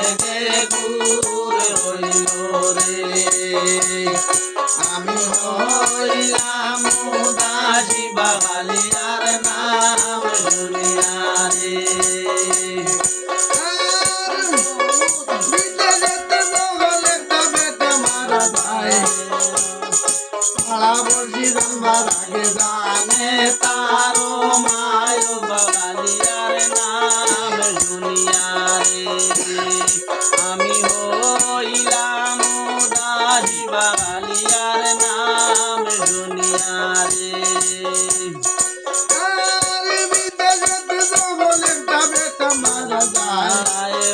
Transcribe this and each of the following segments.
মেঘে ঘুরে হইল রে আমি হইলাম উদাসী বাঙালিয়ার নাম শুনিয়া রে আগে জানে তারো মায় বাঙালিয়ার নাম শুনিয়া রে আমি হইলাম উদাসী বাঙালিয়ার নাম শুনিয়া রে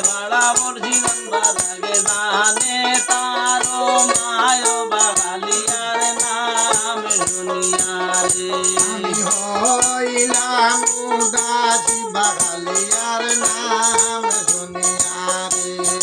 ভাড়া বর্ষি আগে জানে তারো মায় বাঙালিয়ার নাম শুনিয়া রে আমি হইলাম উদাসী বাঙালিয়ার নাম শুনিয়া রে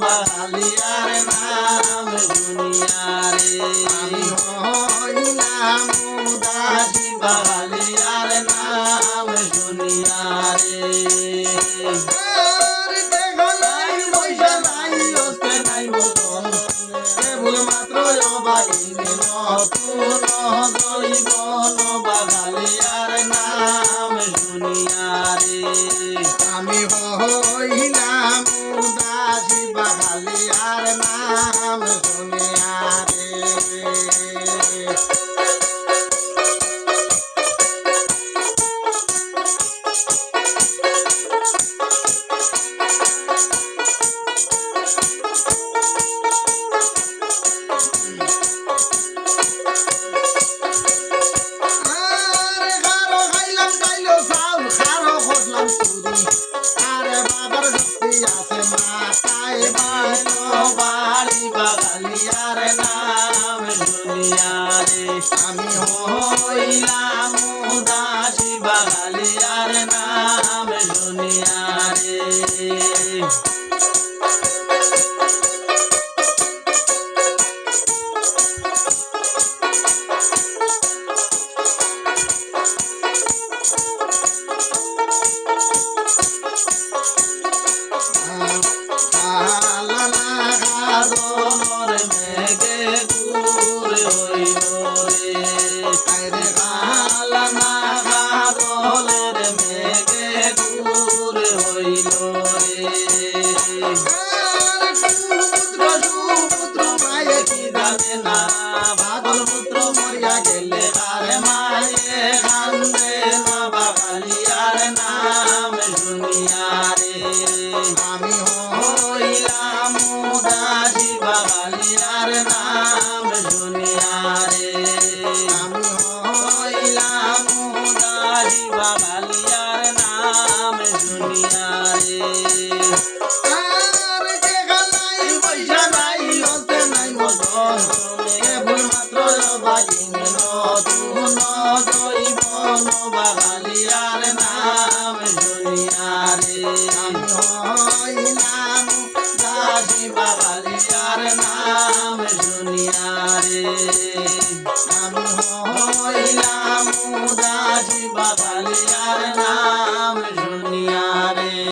বাঙালিয়ার নাম শুনিয়া রে আমি হইলাম উদাসী বাঙালিয়ার নাম শুনিয়া রে কেবল মাত্র বাহিনী নতুন জৈবন বাঙালিয়ার নাম শুনিয়া রে আমি হইলাম উদাসী বাঙালিয়ার নাম শুনিয়া রে আরে বাবার শক্তি আছে মাথায় বাড়ি বাঙালিয়ার নাম শুনিয়া রে আমি হইলাম উদাসী বাঙালিয়ার নাম শুনিয়া রে তোর মেঘে ঘুরে হইল রে আরে কালা নাগাদলের মেঘে ঘুরে হইল রে পুত্র মায়ে কি জানে না বাদল পুত্র মরিয়া গেলে আর মায়ে কান্দে না বাঙালিয়ার নাম শুনিয়া রে আমি হইলাম উদাসী বাঙালিয়ার নাম শুনিয়া